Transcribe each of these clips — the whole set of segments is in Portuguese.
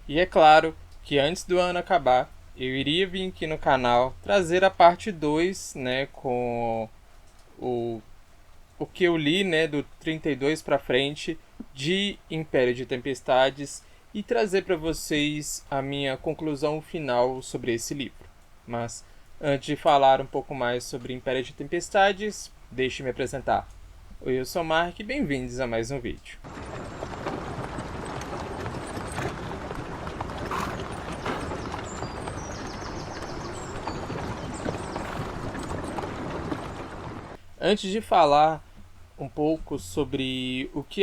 E é claro que antes do ano acabar, eu iria vir aqui no canal trazer a parte 2, né, com o, o que eu li, né, do 32 para frente de Império de Tempestades e trazer para vocês a minha conclusão final sobre esse livro. Mas antes de falar um pouco mais sobre Império de Tempestades, deixe-me apresentar. Oi, eu sou o Mark e bem-vindos a mais um vídeo. Antes de falar um pouco sobre o que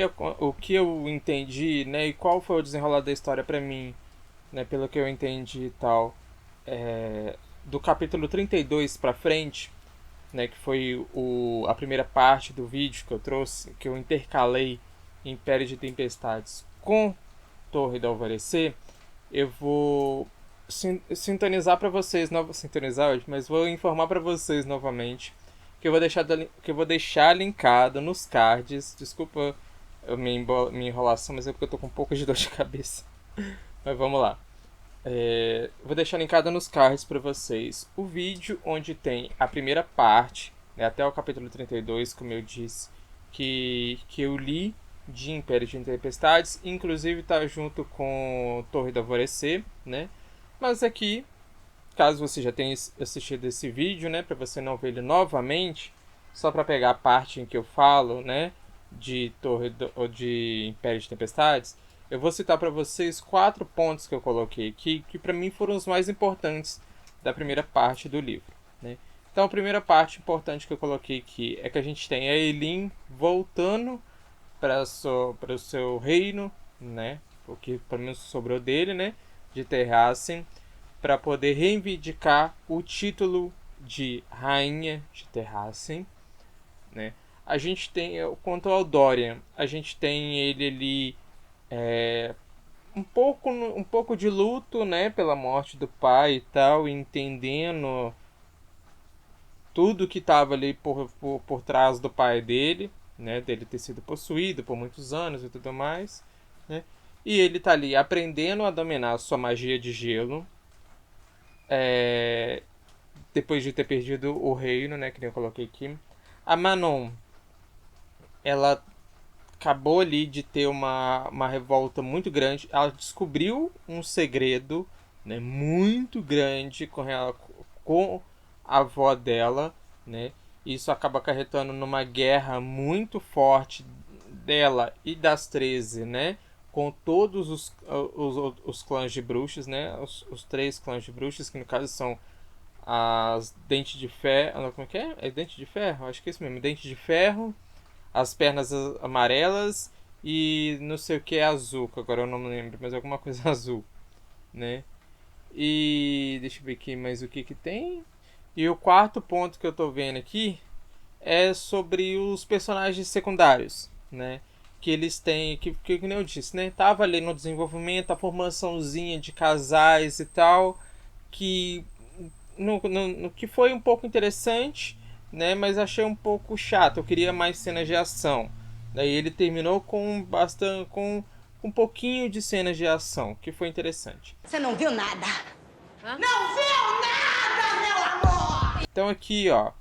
eu entendi, né, e qual foi o desenrolar da história para mim, né, pelo que eu entendi e tal, do capítulo 32 para frente, né, que foi a primeira parte do vídeo que eu trouxe, que eu intercalei Império de Tempestades com Torre do Alvorecer, eu vou sintonizar para vocês, não vou sintonizar hoje, mas vou informar para vocês novamente que eu vou deixar linkado nos cards. Desculpa a minha enrolação, mas é porque eu tô com um pouco de dor de cabeça. Mas vamos lá. Vou deixar linkado nos cards para vocês o vídeo onde tem a primeira parte, né, até o capítulo 32, como eu disse, que eu li de Império de Tempestades, inclusive está junto com Torre do Alvorecer, né? Mas aqui, caso você já tenha assistido esse vídeo, né, para você não ver ele novamente, só para pegar a parte em que eu falo, né, ou de Império de Tempestades, eu vou citar para vocês 4 pontos que eu coloquei aqui, que para mim foram os mais importantes da primeira parte do livro, né? Então, a primeira parte importante que eu coloquei aqui é que a gente tem a Elin voltando para o seu reino, né? O que pelo menos sobrou dele, né? De Terrassen, para poder reivindicar o título de Rainha de Terrassen, né? A gente tem, quanto ao Dorian, a gente tem ele ali um pouco de luto, né? Pela morte do pai e tal, entendendo tudo que estava ali por trás do pai dele, né, dele ter sido possuído por muitos anos e tudo mais, né? E ele tá ali aprendendo a dominar a sua magia de gelo, depois de ter perdido o reino, né, que nem eu coloquei aqui. A Manon, ela acabou ali de ter uma revolta muito grande. Ela descobriu um segredo, né, muito grande com a avó dela, né? Isso acaba acarretando numa guerra muito forte dela e das 13, né? Com todos os clãs de bruxas, né? Os 3 clãs de bruxas, que no caso são as Dente de Ferro. Como é que é? É Dente de Ferro? Acho que é isso mesmo. Dente de Ferro, as pernas amarelas e não sei o que é azul, que agora eu não me lembro, mas alguma coisa azul, né? E deixa eu ver aqui mais o que tem. E o quarto ponto que eu tô vendo aqui é sobre os personagens secundários, né? Que eles têm, que nem eu disse, né? Tava ali no desenvolvimento, a formaçãozinha de casais e tal, que no que foi um pouco interessante, né? Mas achei um pouco chato. Eu queria mais cenas de ação. Daí ele terminou com um pouquinho de cenas de ação, que foi interessante. Você não viu nada? Hã? Não viu nada, meu amor! Então aqui, ó,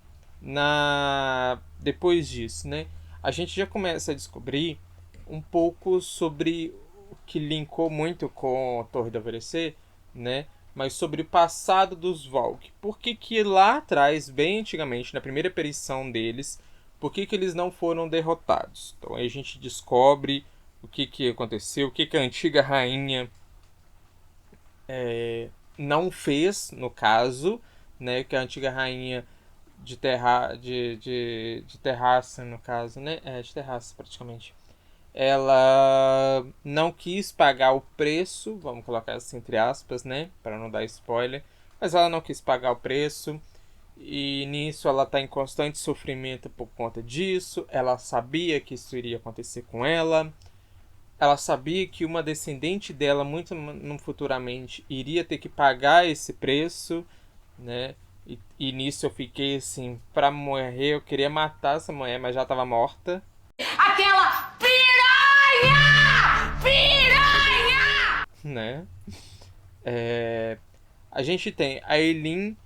depois disso, né, a gente já começa a descobrir um pouco sobre o que linkou muito com a Torre do Alvorecer, né, mas sobre o passado dos Valk. Por que lá atrás, bem antigamente, na primeira aparição deles, por que eles não foram derrotados? Então aí a gente descobre o que aconteceu, o que a antiga rainha não fez, no caso, né, que a antiga rainha de Terraça, no caso, né, de Terraça praticamente, ela não quis pagar o preço, vamos colocar assim entre aspas, né, para não dar spoiler, mas ela não quis pagar o preço, e nisso ela está em constante sofrimento por conta disso. Ela sabia que isso iria acontecer com ela. Ela sabia que uma descendente dela, muito futuramente, iria ter que pagar esse preço, né? E nisso eu fiquei assim, pra morrer, eu queria matar essa mulher, mas já tava morta. Aquela piranha! Piranha! né? A gente tem a Eileen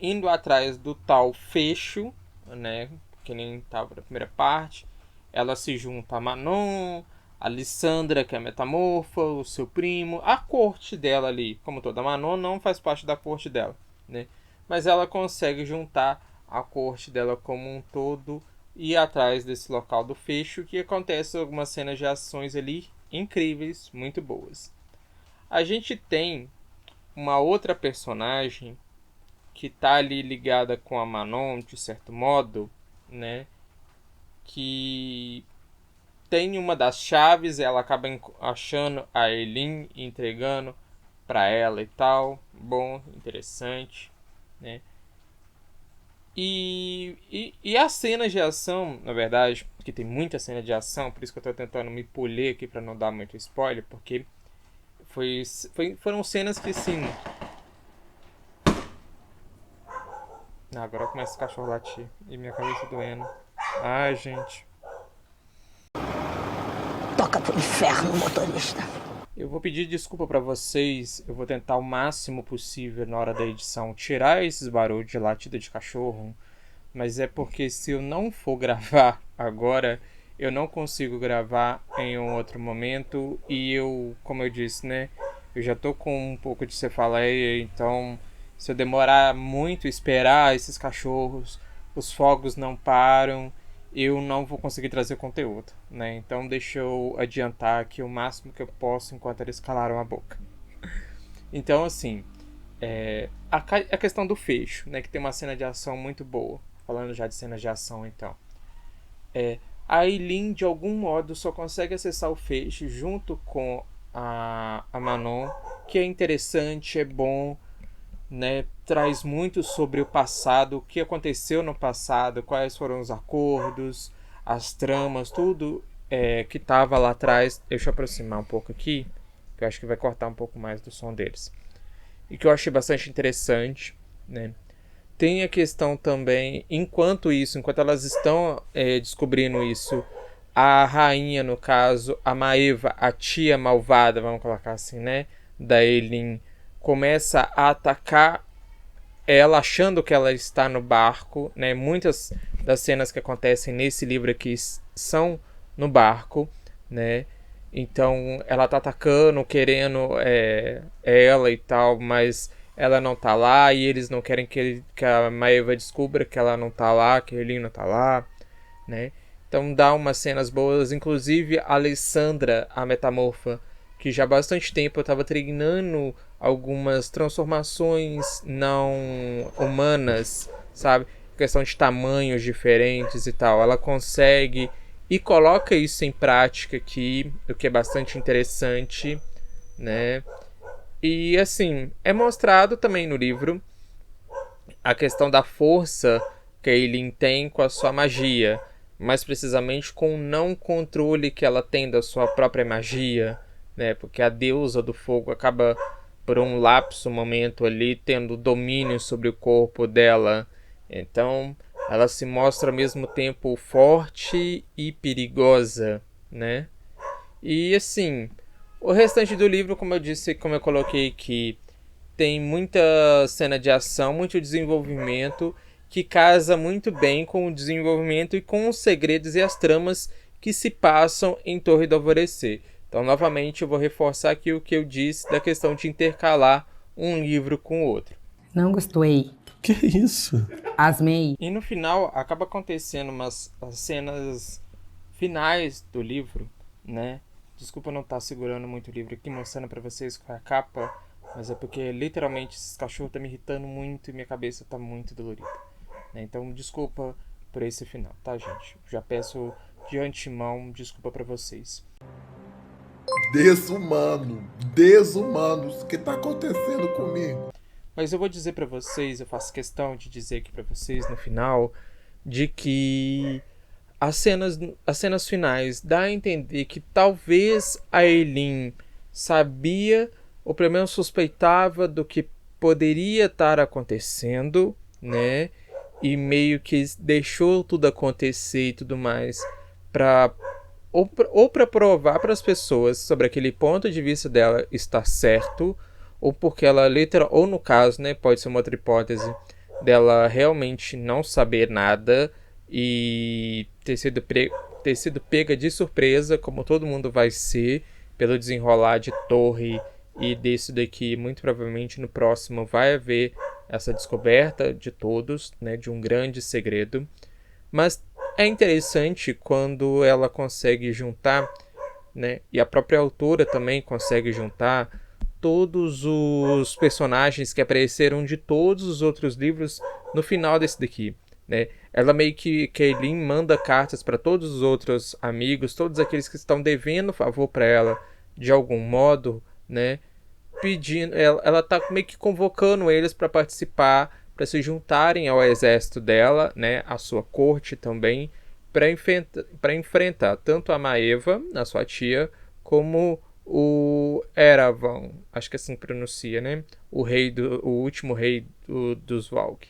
indo atrás do tal fecho, né? Que nem estava na primeira parte. Ela se junta a Manon, a Lissandra, que é a metamorfa, o seu primo, a corte dela ali. Como toda Manon não faz parte da corte dela, né? Mas ela consegue juntar a corte dela como um todo e ir atrás desse local do fecho, que acontece algumas cenas de ações ali incríveis, muito boas. A gente tem uma outra personagem que tá ali ligada com a Manon, de certo modo, né? Que tem uma das chaves, ela acaba achando a Eileen e entregando para ela e tal. Bom, interessante, né? E as cenas de ação, na verdade, porque tem muita cena de ação, por isso que eu tô tentando me polir aqui para não dar muito spoiler, porque foram cenas que, sim. Agora começa o cachorro latir e minha cabeça doendo. Ai, gente. Toca pro inferno, motorista. Eu vou pedir desculpa pra vocês. Eu vou tentar o máximo possível na hora da edição tirar esses barulhos de latida de cachorro. Mas é porque se eu não for gravar agora, eu não consigo gravar em um outro momento. E eu, como eu disse, né? Eu já tô com um pouco de cefaleia, então se eu demorar muito esperar esses cachorros, os fogos não param, eu não vou conseguir trazer conteúdo, né? Então deixa eu adiantar aqui o máximo que eu posso enquanto eles calaram a boca. Então, assim, a questão do fecho, né? Que tem uma cena de ação muito boa. Falando já de cenas de ação, então. A Eileen, de algum modo, só consegue acessar o fecho junto com a Manon, que é interessante, é bom, né? Traz muito sobre o passado, o que aconteceu no passado, quais foram os acordos, as tramas, tudo que estava lá atrás. Deixa eu aproximar um pouco aqui, que eu acho que vai cortar um pouco mais do som deles. E que eu achei bastante interessante, né? Tem a questão também, enquanto elas estão descobrindo isso, a rainha, no caso, a Maeva, a tia malvada, vamos colocar assim, né? Da Eileen, começa a atacar ela achando que ela está no barco, né? Muitas das cenas que acontecem nesse livro aqui são no barco, né? Então ela tá atacando, querendo ela e tal, mas ela não tá lá e eles não querem que a Maeva descubra que ela não tá lá, que a Eileen não tá lá, né? Então dá umas cenas boas, inclusive a Alessandra, a metamorfa, que já há bastante tempo eu estava treinando algumas transformações não humanas, sabe? Questão de tamanhos diferentes e tal. Ela consegue e coloca isso em prática aqui, o que é bastante interessante, né? E assim, é mostrado também no livro a questão da força que a Eileen tem com a sua magia, mais precisamente com o não controle que ela tem da sua própria magia, né? Porque a deusa do fogo acaba por um lapso, momento ali, tendo domínio sobre o corpo dela. Então, ela se mostra ao mesmo tempo forte e perigosa, né? E assim, o restante do livro, como eu disse, como eu coloquei aqui, tem muita cena de ação, muito desenvolvimento, que casa muito bem com o desenvolvimento e com os segredos e as tramas que se passam em Torre do Alvorecer. Então, novamente, eu vou reforçar aqui o que eu disse da questão de intercalar um livro com o outro. Não gostei. Que isso? Asmei. E no final, acaba acontecendo umas cenas finais do livro, né? Desculpa não estar segurando muito o livro aqui, mostrando pra vocês qual é a capa, mas é porque, literalmente, esses cachorros estão me irritando muito e minha cabeça tá muito dolorida, né? Então, desculpa por esse final, tá, gente? Já peço de antemão desculpa pra vocês. Desumanos, o que tá acontecendo comigo? Mas eu vou dizer pra vocês, eu faço questão de dizer aqui pra vocês no final, de que as cenas finais dá a entender que talvez a Eileen sabia, ou pelo menos suspeitava do que poderia estar acontecendo, né? E meio que deixou tudo acontecer e tudo mais pra ou para provar para as pessoas sobre aquele ponto de vista dela estar certo, ou porque ela ou no caso, né, pode ser uma outra hipótese, dela realmente não saber nada e ter sido pega de surpresa, como todo mundo vai ser, pelo desenrolar de Torre e desse daqui, muito provavelmente no próximo vai haver essa descoberta de todos, né, de um grande segredo. Mas é interessante quando ela consegue juntar, né, e a própria autora também consegue juntar todos os personagens que apareceram de todos os outros livros no final desse daqui, né? Ela meio que Kaylin manda cartas para todos os outros amigos, todos aqueles que estão devendo favor para ela de algum modo, né? Pedindo, ela tá meio que convocando eles para participar, para se juntarem ao exército dela, né? A sua corte também, para enfrentar tanto a Maeva, a sua tia, como o Eravan, acho que assim pronuncia, né? O último rei dos Valk.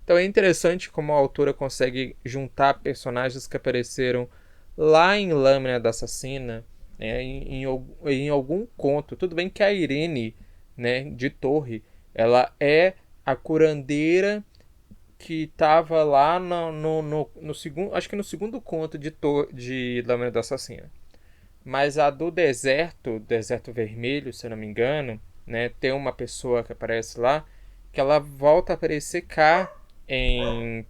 Então é interessante como a autora consegue juntar personagens que apareceram lá em Lâmina da Assassina, né, em algum conto. Tudo bem que a Irene, né, de Torre, ela é a curandeira que estava lá no segundo, acho que no segundo conto de Lâmina da Assassina. Mas a do deserto vermelho, se eu não me engano, né, tem uma pessoa que aparece lá que ela volta a aparecer cá em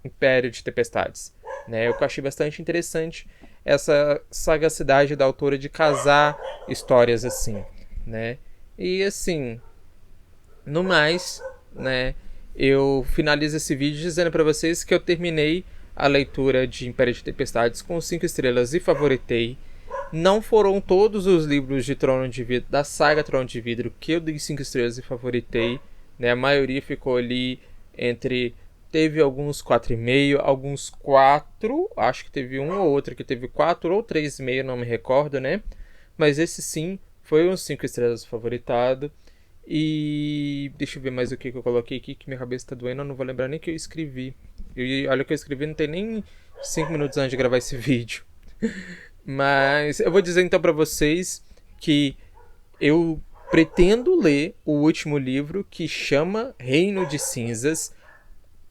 Império de Tempestades, né? Eu achei bastante interessante essa sagacidade da autora de casar histórias assim, né? E assim, no mais, né, eu finalizo esse vídeo dizendo para vocês que eu terminei a leitura de Império de Tempestades com 5 estrelas e favoritei. Não foram todos os livros de Trono de Vidro, da saga Trono de Vidro, que eu dei 5 estrelas e favoritei, né? A maioria ficou ali entre... Teve alguns 4,5, alguns 4, acho que teve um ou outro que teve 4 ou 3,5, não me recordo, né? Mas esse sim, foi um 5 estrelas favoritado. E deixa eu ver mais o que eu coloquei aqui, que minha cabeça tá doendo, eu não vou lembrar nem o que eu escrevi. E olha o que eu escrevi, não tem nem 5 minutos antes de gravar esse vídeo. Mas eu vou dizer então pra vocês que eu pretendo ler o último livro, que chama Reino de Cinzas,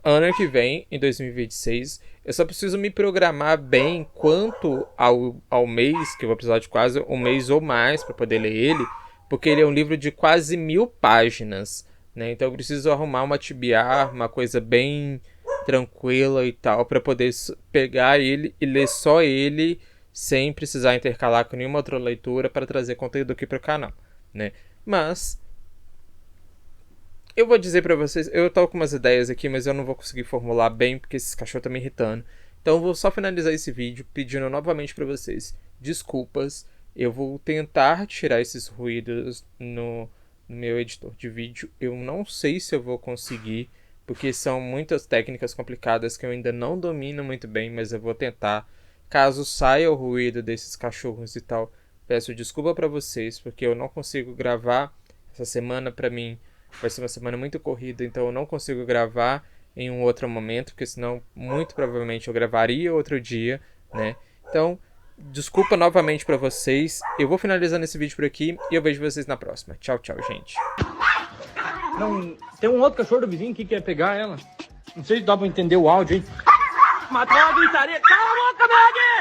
ano que vem, em 2026. Eu só preciso me programar bem quanto ao mês, que eu vou precisar de quase um mês ou mais para poder ler ele, porque ele é um livro de quase 1000 páginas, né? Então eu preciso arrumar uma TBR, uma coisa bem tranquila e tal, para poder pegar ele e ler só ele, sem precisar intercalar com nenhuma outra leitura, para trazer conteúdo aqui para o canal, né? Mas eu vou dizer pra vocês, eu tô com umas ideias aqui, mas eu não vou conseguir formular bem, porque esses cachorros estão me irritando. Então eu vou só finalizar esse vídeo pedindo novamente pra vocês desculpas. Eu vou tentar tirar esses ruídos no meu editor de vídeo. Eu não sei se eu vou conseguir, porque são muitas técnicas complicadas que eu ainda não domino muito bem, mas eu vou tentar. Caso saia o ruído desses cachorros e tal, peço desculpa pra vocês, porque eu não consigo gravar essa semana. Pra mim vai ser uma semana muito corrida, então eu não consigo gravar em um outro momento, porque senão muito provavelmente eu gravaria outro dia, né? Então, desculpa novamente pra vocês. Eu vou finalizando esse vídeo por aqui e eu vejo vocês na próxima. Tchau, tchau, gente. Não, tem um outro cachorro do vizinho que quer pegar ela. Não sei se dá pra entender o áudio, hein? Matou a gritaria. Cala a boca, Meg!